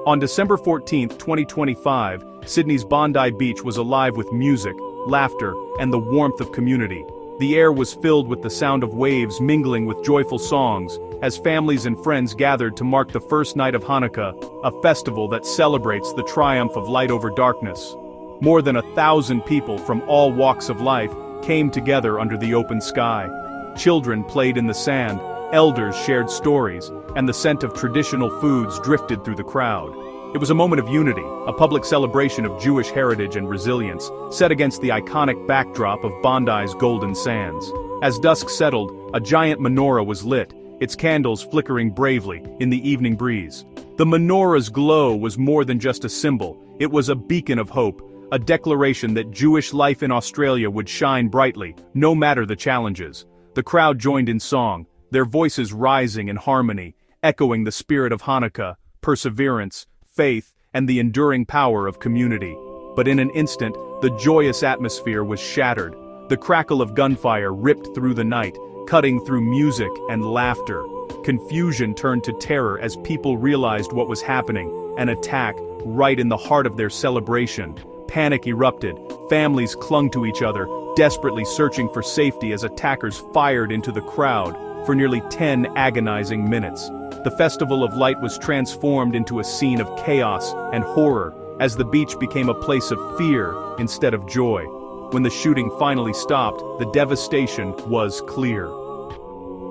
On December 14, 2025, Sydney's Bondi Beach was alive with music, laughter, and the warmth of community. The air was filled with the sound of waves mingling with joyful songs, as families and friends gathered to mark the first night of Hanukkah, a festival that celebrates the triumph of light over darkness. More than 1,000 people from all walks of life came together under the open sky. Children played in the sand, elders shared stories, and the scent of traditional foods drifted through the crowd. It was a moment of unity, a public celebration of Jewish heritage and resilience, set against the iconic backdrop of Bondi's golden sands. As dusk settled, a giant menorah was lit, its candles flickering bravely in the evening breeze. The menorah's glow was more than just a symbol, it was a beacon of hope, a declaration that Jewish life in Australia would shine brightly, no matter the challenges. The crowd joined in song, their voices rising in harmony, echoing the spirit of Hanukkah, perseverance, faith, and the enduring power of community. But in an instant, the joyous atmosphere was shattered. The crackle of gunfire ripped through the night, cutting through music and laughter. Confusion turned to terror as people realized what was happening, an attack right in the heart of their celebration. Panic erupted, families clung to each other, desperately searching for safety as attackers fired into the crowd. For nearly 10 agonizing minutes, the Festival of Light was transformed into a scene of chaos and horror as the beach became a place of fear instead of joy. When the shooting finally stopped, the devastation was clear.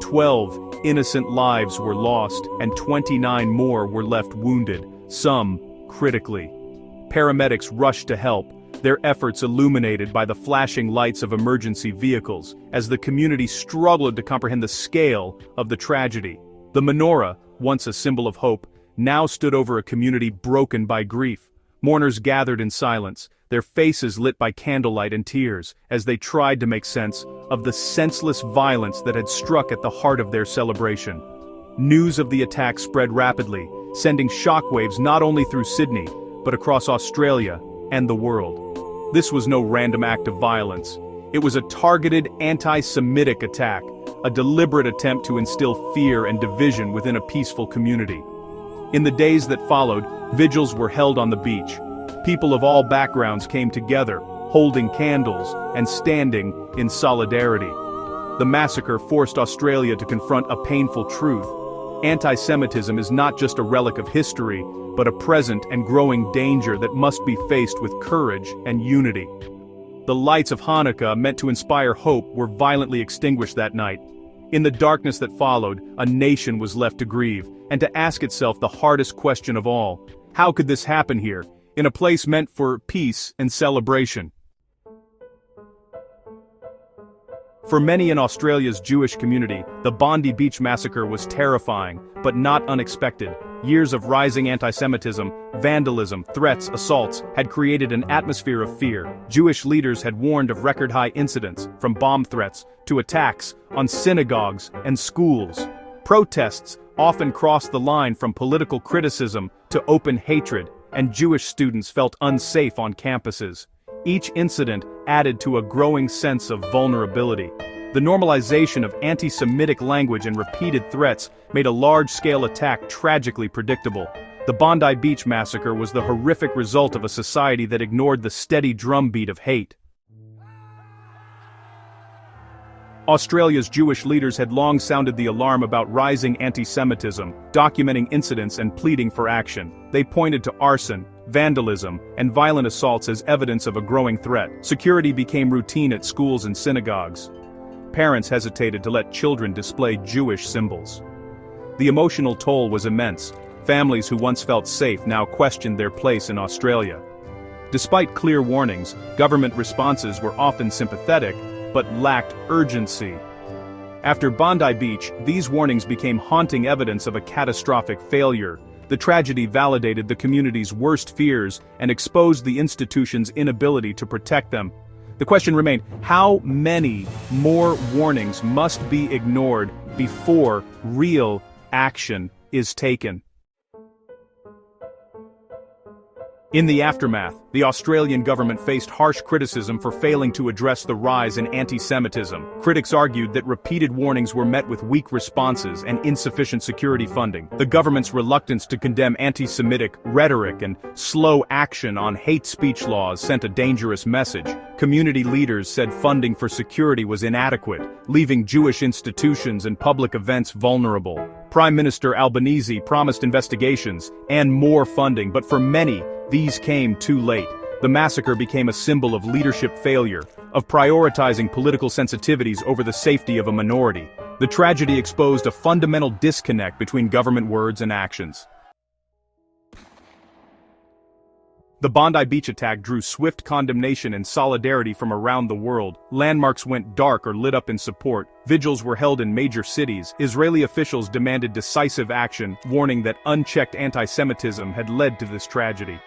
12 innocent lives were lost and 29 more were left wounded, some critically. Paramedics rushed to help, their efforts illuminated by the flashing lights of emergency vehicles, as the community struggled to comprehend the scale of the tragedy. The menorah, once a symbol of hope, now stood over a community broken by grief. Mourners gathered in silence, their faces lit by candlelight and tears, as they tried to make sense of the senseless violence that had struck at the heart of their celebration. News of the attack spread rapidly, sending shockwaves not only through Sydney, but across Australia and the world. This was no random act of violence. It was a targeted anti-Semitic attack, a deliberate attempt to instill fear and division within a peaceful community. In the days that followed, vigils were held on the beach. People of all backgrounds came together, holding candles and standing in solidarity. The massacre forced Australia to confront a painful truth. Antisemitism is not just a relic of history, but a present and growing danger that must be faced with courage and unity. The lights of Hanukkah, meant to inspire hope, were violently extinguished that night. In the darkness that followed, a nation was left to grieve, and to ask itself the hardest question of all: how could this happen here, in a place meant for peace and celebration? For many in Australia's Jewish community, the Bondi Beach massacre was terrifying, but not unexpected. Years of rising anti-Semitism, vandalism, threats, assaults had created an atmosphere of fear. Jewish leaders had warned of record-high incidents, from bomb threats to attacks on synagogues and schools. Protests often crossed the line from political criticism to open hatred, and Jewish students felt unsafe on campuses. Each incident added to a growing sense of vulnerability. The normalization of anti-Semitic language and repeated threats made a large-scale attack tragically predictable. The Bondi Beach massacre was the horrific result of a society that ignored the steady drumbeat of hate. Australia's Jewish leaders had long sounded the alarm about rising anti-Semitism, documenting incidents and pleading for action. They pointed to arson, vandalism, and violent assaults as evidence of a growing threat. Security became routine at schools and synagogues. Parents hesitated to let children display Jewish symbols. The emotional toll was immense. Families who once felt safe now questioned their place in Australia. Despite clear warnings, government responses were often sympathetic, but lacked urgency. After Bondi Beach, these warnings became haunting evidence of a catastrophic failure. The tragedy validated the community's worst fears and exposed the institution's inability to protect them. The question remained: how many more warnings must be ignored before real action is taken? In the aftermath, the Australian government faced harsh criticism for failing to address the rise in anti-Semitism. Critics argued that repeated warnings were met with weak responses and insufficient security funding. The government's reluctance to condemn anti-Semitic rhetoric and slow action on hate speech laws sent a dangerous message. Community leaders said funding for security was inadequate, leaving Jewish institutions and public events vulnerable. Prime Minister Albanese promised investigations and more funding, but for many, these came too late. The massacre became a symbol of leadership failure, of prioritizing political sensitivities over the safety of a minority. The tragedy exposed a fundamental disconnect between government words and actions. The Bondi Beach attack drew swift condemnation and solidarity from around the world. Landmarks went dark or lit up in support. Vigils were held in major cities. Israeli officials demanded decisive action, warning that unchecked anti-Semitism had led to this tragedy.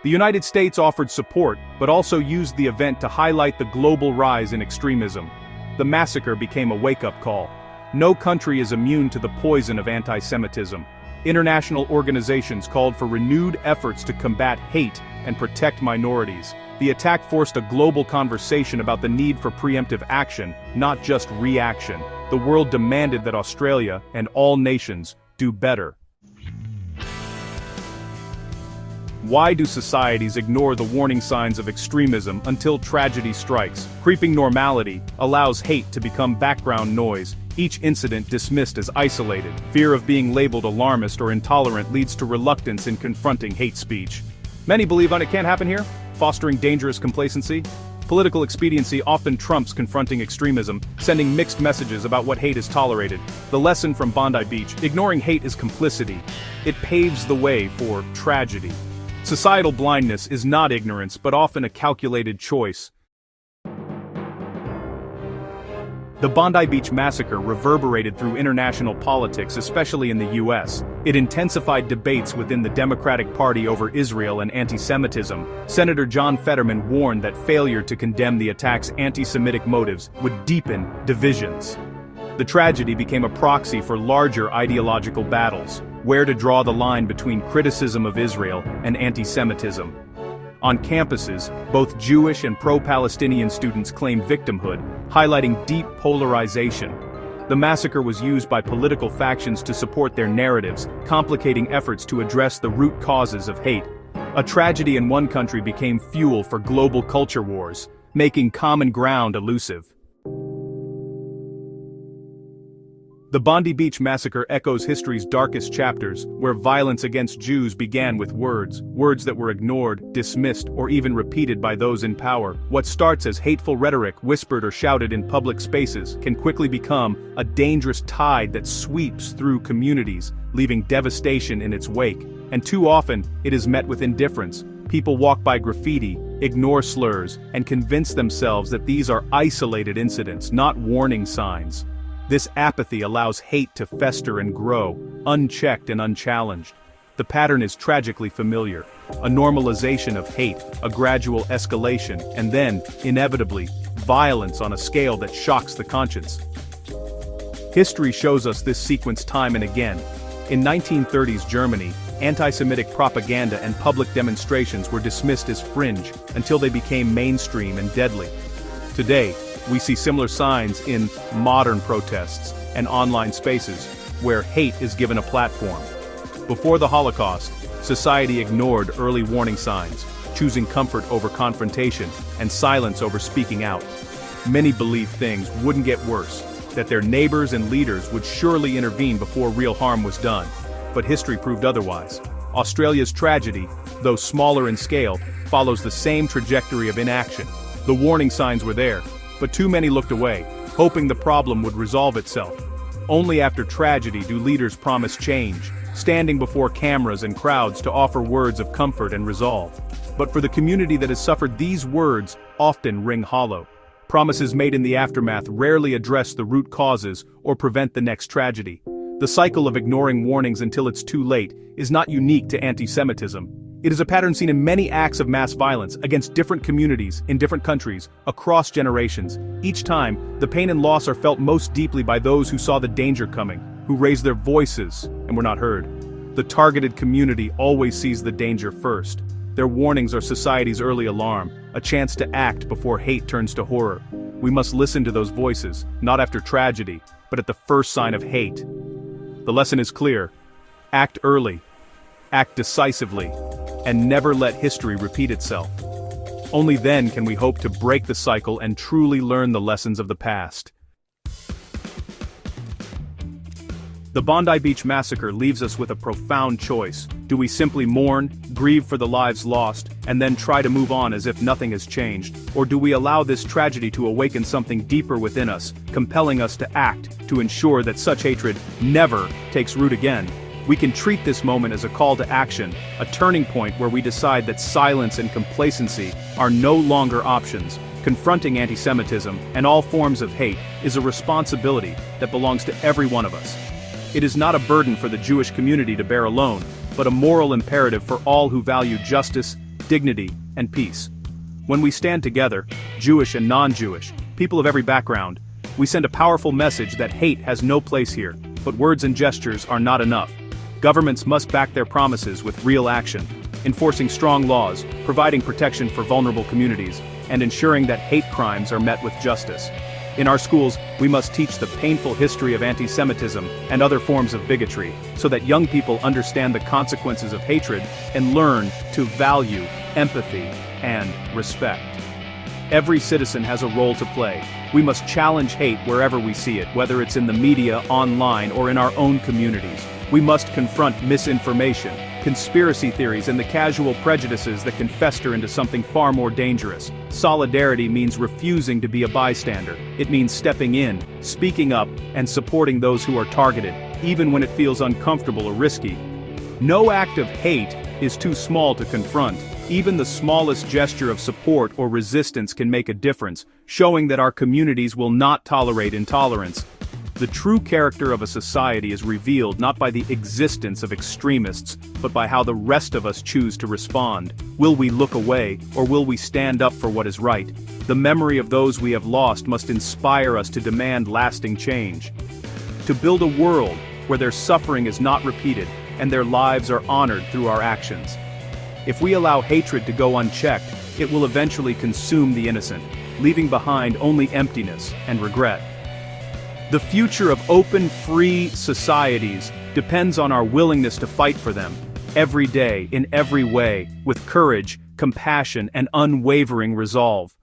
The United States offered support, but also used the event to highlight the global rise in extremism. The massacre became a wake-up call. No country is immune to the poison of anti-Semitism. International organizations called for renewed efforts to combat hate and protect minorities. The attack forced a global conversation about the need for preemptive action, not just reaction. The world demanded that Australia and all nations do better. Why do societies ignore the warning signs of extremism until tragedy strikes? Creeping normality allows hate to become background noise, each incident dismissed as isolated. Fear of being labeled alarmist or intolerant leads to reluctance in confronting hate speech. Many believe it can't happen here, fostering dangerous complacency. Political expediency often trumps confronting extremism, sending mixed messages about what hate is tolerated. The lesson from Bondi Beach: ignoring hate is complicity. It paves the way for tragedy. Societal blindness is not ignorance, but often a calculated choice. The Bondi Beach massacre reverberated through international politics, especially in the U.S. It intensified debates within the Democratic Party over Israel and anti-Semitism. Senator John Fetterman warned that failure to condemn the attack's anti-Semitic motives would deepen divisions. The tragedy became a proxy for larger ideological battles, where to draw the line between criticism of Israel and anti-Semitism. On campuses, both Jewish and pro-Palestinian students claimed victimhood, highlighting deep polarization. The massacre was used by political factions to support their narratives, complicating efforts to address the root causes of hate. A tragedy in one country became fuel for global culture wars, making common ground elusive. The Bondi Beach massacre echoes history's darkest chapters, where violence against Jews began with words that were ignored, dismissed, or even repeated by those in power. What starts as hateful rhetoric whispered or shouted in public spaces can quickly become a dangerous tide that sweeps through communities, leaving devastation in its wake. And too often, it is met with indifference. People walk by graffiti, ignore slurs, and convince themselves that these are isolated incidents, not warning signs. This apathy allows hate to fester and grow, unchecked and unchallenged. The pattern is tragically familiar: a normalization of hate, a gradual escalation, and then, inevitably, violence on a scale that shocks the conscience. History shows us this sequence time and again. In 1930s Germany, anti-Semitic propaganda and public demonstrations were dismissed as fringe until they became mainstream and deadly. Today, we see similar signs in modern protests and online spaces, where hate is given a platform. Before the Holocaust, society ignored early warning signs, choosing comfort over confrontation and silence over speaking out. Many believed things wouldn't get worse, that their neighbors and leaders would surely intervene before real harm was done. But history proved otherwise. Australia's tragedy, though smaller in scale, follows the same trajectory of inaction. The warning signs were there, but too many looked away, hoping the problem would resolve itself. Only after tragedy do leaders promise change, standing before cameras and crowds to offer words of comfort and resolve. But for the community that has suffered, these words often ring hollow. Promises made in the aftermath rarely address the root causes or prevent the next tragedy. The cycle of ignoring warnings until it's too late is not unique to anti-Semitism. It is a pattern seen in many acts of mass violence against different communities in different countries, across generations. Each time, the pain and loss are felt most deeply by those who saw the danger coming, who raised their voices and were not heard. The targeted community always sees the danger first. Their warnings are society's early alarm, a chance to act before hate turns to horror. We must listen to those voices, not after tragedy, but at the first sign of hate. The lesson is clear. Act early, act decisively, and never let history repeat itself. Only then can we hope to break the cycle and truly learn the lessons of the past. The Bondi Beach massacre leaves us with a profound choice. Do we simply mourn, grieve for the lives lost, and then try to move on as if nothing has changed? Or do we allow this tragedy to awaken something deeper within us, compelling us to act, to ensure that such hatred never takes root again? We can treat this moment as a call to action, a turning point where we decide that silence and complacency are no longer options. Confronting anti-Semitism and all forms of hate is a responsibility that belongs to every one of us. It is not a burden for the Jewish community to bear alone, but a moral imperative for all who value justice, dignity, and peace. When we stand together, Jewish and non-Jewish, people of every background, we send a powerful message that hate has no place here, but words and gestures are not enough. Governments must back their promises with real action, enforcing strong laws, providing protection for vulnerable communities, and ensuring that hate crimes are met with justice. In our schools, we must teach the painful history of anti-Semitism and other forms of bigotry, so that young people understand the consequences of hatred and learn to value empathy and respect. Every citizen has a role to play. We must challenge hate wherever we see it, whether it's in the media, online, or in our own communities. We must confront misinformation, conspiracy theories, and the casual prejudices that can fester into something far more dangerous. Solidarity means refusing to be a bystander. It means stepping in, speaking up, and supporting those who are targeted, even when it feels uncomfortable or risky. No act of hate is too small to confront. Even the smallest gesture of support or resistance can make a difference, showing that our communities will not tolerate intolerance. The true character of a society is revealed not by the existence of extremists, but by how the rest of us choose to respond. Will we look away, or will we stand up for what is right? The memory of those we have lost must inspire us to demand lasting change. To build a world where their suffering is not repeated, and their lives are honored through our actions. If we allow hatred to go unchecked, it will eventually consume the innocent, leaving behind only emptiness and regret. The future of open, free societies depends on our willingness to fight for them, every day, in every way, with courage, compassion, and unwavering resolve.